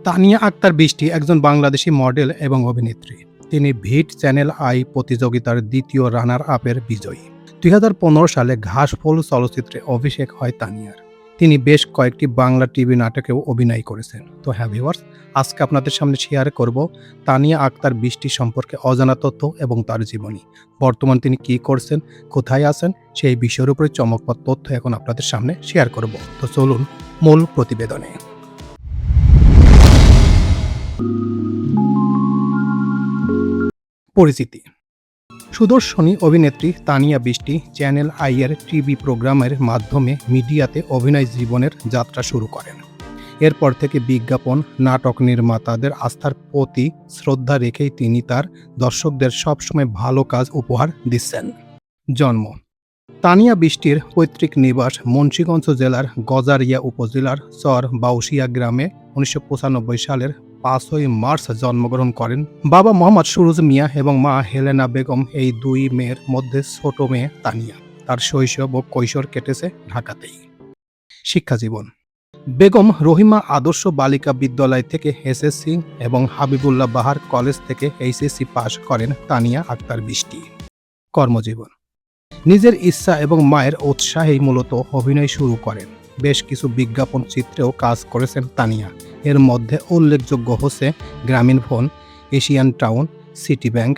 তানিয়া আক্তার বৃষ্টি একজন বাংলাদেশী মডেল এবং অভিনেত্রী। তিনি ভিট চ্যানেল আই প্রতিযোগিতার দ্বিতীয় রানার আপের বিজয়ী। ২০১৫ সালে ঘাসফুল চলচ্চিত্রে অভিষেক হয় তানিয়ার। তিনি বেশ কয়েকটি বাংলা টিভি নাটকেও অভিনয় করেছেন। তো হ্যাঁ ভিউয়ার্স, আজকে আপনাদের সামনে শেয়ার করব তানিয়া আক্তার বৃষ্টি সম্পর্কে অজানা তথ্য এবং তার জীবনী। বর্তমান তিনি কি করছেন, কোথায় আছেন, সেই বিষয়ের উপরে চমকপ্রদ তথ্য এখন আপনাদের সামনে শেয়ার করব। তো চলুন মূল প্রতিবেদনে। পরিচিতি। সুদর্শনী অভিনেত্রী তানিয়া বৃষ্টি চ্যানেল আই এর টিভি প্রোগ্রামের মাধ্যমে মিডিয়াতে অভিনয় জীবনের যাত্রা শুরু করেন। এরপর থেকে বিজ্ঞাপন, নাটক নির্মাতাদের আস্থার প্রতি শ্রদ্ধা রেখেই তিনি তার দর্শকদের সবসময় ভালো কাজ উপহার দিচ্ছেন। জন্ম: তানিয়া বৃষ্টির পৈতৃক নিবাস মুন্সিগঞ্জ জেলার গজারিয়া উপজেলার চর বাউসিয়া গ্রামে ১৯৯৫ সালের ৫ই মার্চ জন্মগ্রহণ করেন। বাবা মোহাম্মদ সুরুজ মিয়া এবং মা হেলেনা বেগম। এই দুই মেয়ের মধ্যে ছোট মেয়ে তানিয়া। তার শৈশব ও কৈশোর কেটেছে ঢাকাতেই। শিক্ষা জীবন: বেগম রহিমা আদর্শ বালিকা বিদ্যালয় থেকে এসএসসি এবং হাবিবুল্লাহ বাহার কলেজ থেকে এইচএসসি পাশ করেন তানিয়া আক্তার বৃষ্টি। কর্মজীবন: নিজের ইচ্ছা এবং মায়ের উৎসাহেই মূলত অভিনয় শুরু করেন। বেশ কিছু বিজ্ঞাপন চিত্রেও কাজ করেছেন তানিয়া। এর মধ্যে উল্লেখযোগ্য হচ্ছে Grameen phone, Asian town, city bank,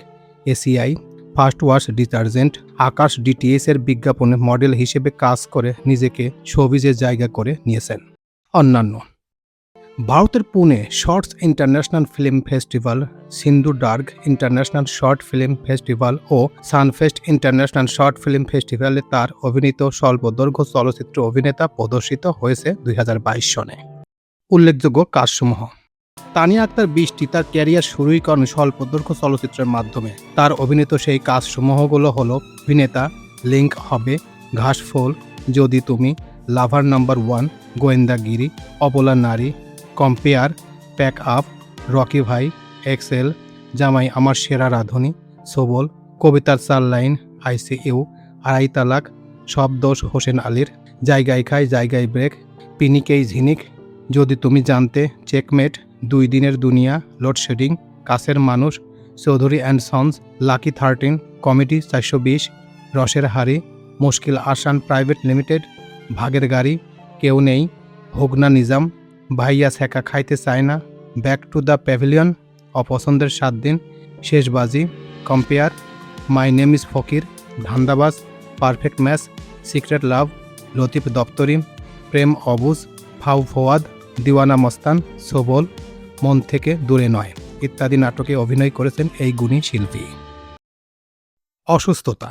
ACI, first wash detergent, Akash DTS এর বিজ্ঞাপনে মডেল হিসেবে কাজ করে নিজেকে শোবিজে জায়গা করে নিয়েছেন। অন্যান্য: ভারতের Pune shorts international film festival, Sindhudurg international short film festival ও সানফেস্ট ইন্টারন্যাশনাল শর্ট ফিল্ম ফেস্টিভ্যালে তার অভিনীত স্বল্পদৈর্ঘ্য চলচ্চিত্র অভিনেতা প্রদর্শিত হয়েছে ২০২২ সনে। উল্লেখযোগ্য কাজসমূহ: তানিয়া আক্তার বৃষ্টি তার ক্যারিয়ার শুরুই করেন স্বল্পদৈর্ঘ্য চলচ্চিত্রের মাধ্যমে। তার অভিনীত সেই কাজসমূহগুলো হলো অভিনেতা, লিঙ্ক হবে, ঘাসফুল, যদি তুমি, লাভার নাম্বার 1, গোয়েন্দাগিরি, অবলা নারী, কম্পেয়ার, প্যাক আপ, রকি ভাই, এক্সেল, জামাই আমার সেরা রাঁধুনি, সবল, কবিতার 4 লাইন, আইসিইউ, আড়াই তালাক, সব দোষ হোসেন আলীর, জায়গায় খাই জায়গায় ব্রেক, পিনিকেই ঝিনিক, যদি তুমি জানতে, চেকমেট, 2 দিনের দুনিয়া, লোডশেডিং, কাছের মানুষ, Chowdhury and sons, lucky 13, comedy 420, রসের হাড়ি, মুশকিল আসান প্রাইভেট লিমিটেড, ভাগের গাড়ি, কেউ নেই, হোগনা নিজাম, ভাইয়া ছ্যাঁকা খাইতে চায় না, ব্যাক টু দ্য প্যাভিলিয়ন, অপছন্দের 7 দিন, Sheshbaji, compare, my name is Fakir, Dhandabaj, perfect match, secret love, Latif Daptari, Prem Obujh, Fau Fuad, দিওয়ানা মস্তান, সবল, মন থেকে দূরে নয় ইত্যাদি নাটকে অভিনয় করেছেন এই গুণী শিল্পী। অসুস্থতা: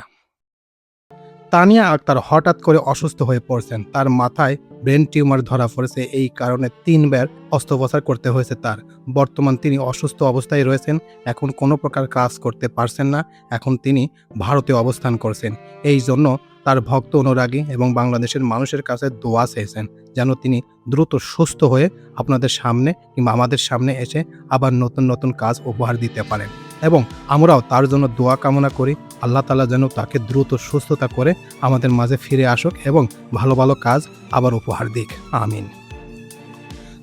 তানিয়া আক্তার হঠাৎ করে অসুস্থ হয়ে পড়ছেন। তার মাথায় ব্রেন টিউমার ধরা পড়েছে। এই কারণে 3 বার অস্ত্রোপচার করতে হয়েছে তার। বর্তমান তিনি অসুস্থ অবস্থায় রয়েছেন। এখন কোনো প্রকার কাজ করতে পারছেন না। এখন তিনি ভারতে অবস্থান করছেন। এই জন্য তার ভক্ত, অনুরাগী এবং বাংলাদেশের মানুষের কাছে দোয়া চেয়েছেন যেন তিনি দ্রুত সুস্থ হয়ে আপনাদের সামনে কিংবা আমাদের সামনে এসে আবার নতুন নতুন কাজ উপহার দিতে পারেন। এবং আমরাও তার জন্য দোয়া কামনা করি, আল্লাহ তাআলা যেন তাকে দ্রুত সুস্থতা করে আমাদের মাঝে ফিরে আসুক এবং ভালো ভালো কাজ আবার উপহার দিক। আমিন।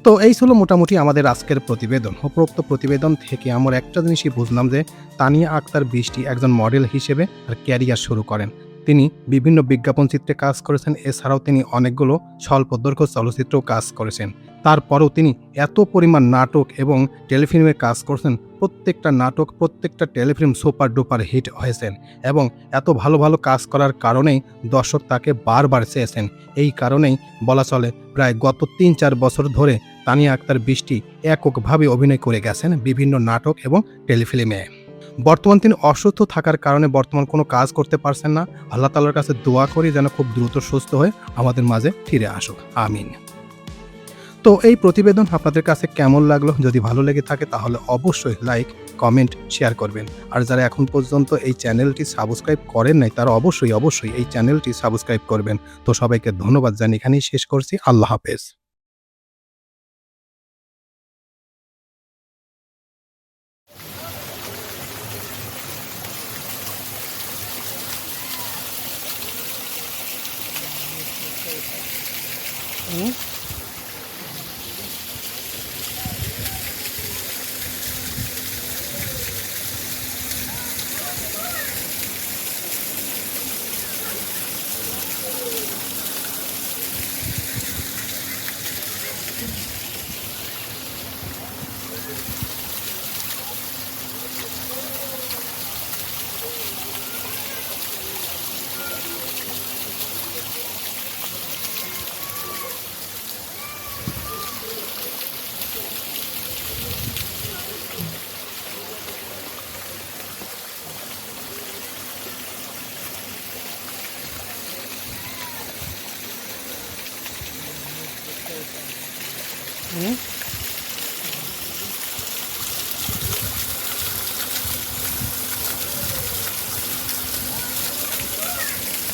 তো এই ছিল মোটামুটি আমাদের আজকের প্রতিবেদন। উপরোক্ত প্রতিবেদন থেকে আমরা একটা জিনিসই বুঝলাম যে তানিয়া আক্তার বৃষ্টি একজন মডেল হিসেবে তার ক্যারিয়ার শুরু করেন। তিনি বিভিন্ন বিজ্ঞাপন চিত্রে কাজ করেছেন। এছাড়াও তিনি অনেকগুলো স্বল্পদৈর্ঘ্য চলচ্চিত্রেও কাজ করেছেন। তারপরেও তিনি এত পরিমাণ নাটক এবং টেলিফিল্মে কাজ করছেন। প্রত্যেকটা নাটক, প্রত্যেকটা টেলিফিল্ম সুপার ডুপার হিট হয়েছেন এবং এত ভালো ভালো কাজ করার কারণেই দর্শক তাকে বারবার চেয়েছেন। এই কারণেই বলা চলে প্রায় গত ৩-৪ বছর ধরে তানিয়া আক্তার বৃষ্টি এককভাবে অভিনয় করে গেছেন বিভিন্ন নাটক এবং টেলিফিল্মে। বর্তমান তিনি অসুস্থ থাকার কারণে বর্তমান কোনো কাজ করতে পারছেন না। আল্লাহ তাআলার কাছে দোয়া করি যেন খুব দ্রুত সুস্থ হয়ে আমাদের মাঝে ফিরে আসুক। আমিন। তো এই প্রতিবেদন আপনাদের কাছে কেমন লাগলো? যদি ভালো লেগে থাকে তাহলে অবশ্যই লাইক, কমেন্ট, শেয়ার করবেন। আর যারা এখন পর্যন্ত এই চ্যানেলটি সাবস্ক্রাইব করেন নাই তারা অবশ্যই এই চ্যানেলটি সাবস্ক্রাইব করবেন। তো সবাইকে ধন্যবাদ জানিয়ে এখানেই শেষ করছি। আল্লাহ হাফেজ। হুম